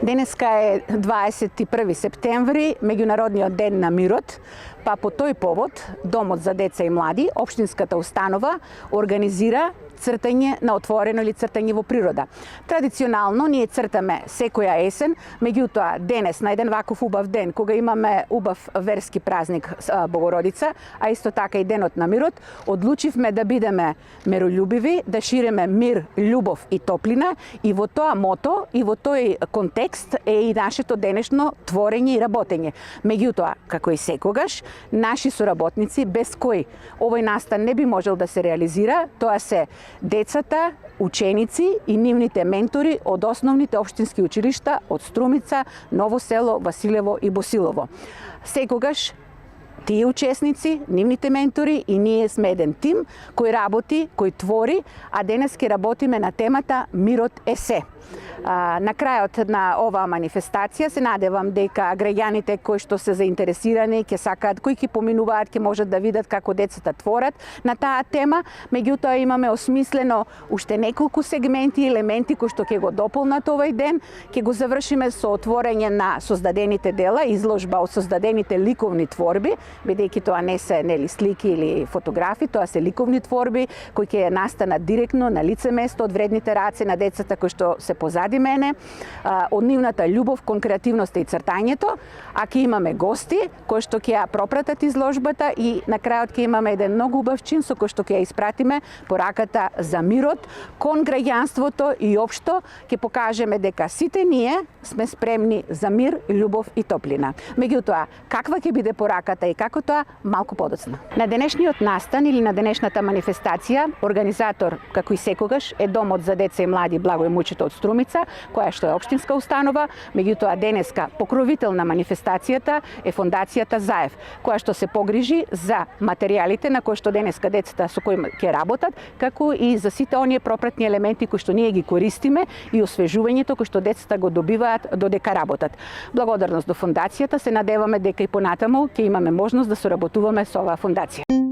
Денеска е 21 септември, меѓународниот ден на мирот, па по тој повод Домот за деца и млади, општинската установа, организира цртање на отворено или цртање во природа. Традиционално ние цртаме секоја есен, меѓутоа денес на еден ваков убав ден, кога имаме убав верски празник Богородица, а исто така и денот на мирот, одлучивме да бидеме мирољубиви, да шириме мир, љубов и топлина, и во тоа мото и во тој контекст е и нашето денешно творење и работење. Меѓутоа, како и секогаш, наши соработници без кои овој настан не би можел да се реализира, тоа се децата, ученици и нивните ментори од основните општински училишта од Струмица, Ново село, Василево и Босилово. Секогаш тие учесници, нивните ментори и ние сме еден тим кој работи, кој твори, а денес ќе работиме на темата Мирот е се. На крајот на оваа манифестација се надевам дека граѓаните кои што се заинтересирани, ќе сакаат, кои ќе поминуваат, ќе можат да видат како децата творат на таа тема. Меѓутоа имаме осмислено уште неколку сегменти и елементи кои што ќе го дополнат овој ден. Ќе го завршиме со отворање на создадените дела, изложба од создадените ликовни творби, бидејќи тоа не се слики или фотографи, тоа се ликовни творби кои ќе настанат директно на лице место од вредните раце на децата кои што се позади мене, од нивната љубов кон креативноста и цртањето, а ќе имаме гости кои што ќе ја пропратат изложбата и на крајот ќе имаме еден многу убав чин со кој што ќе ја испратиме пораката за мирот кон граѓанството и општо ќе покажеме дека сите ние сме спремни за мир, љубов и топлина. Меѓутоа, каква ќе биде пораката и како тоа, малку подоцна. На денешниот настан или на денешната манифестација, организатор, како и секогаш, е Домот за деца и млади Благој Мучето од Струмица, која што е општинска установа, меѓутоа денеска покровител на манифестацијата е фондацијата Заев, која што се погрижи за материјалите на кои што денеска децата со кои ќе работат, како и за сите оние пропратни елементи кои што ние ги користиме и освежувањето кои што децата го добиваат додека работат. Благодарност до фондацијата, се надеваме дека и понатаму ќе имаме можност да соработуваме со оваа фондација.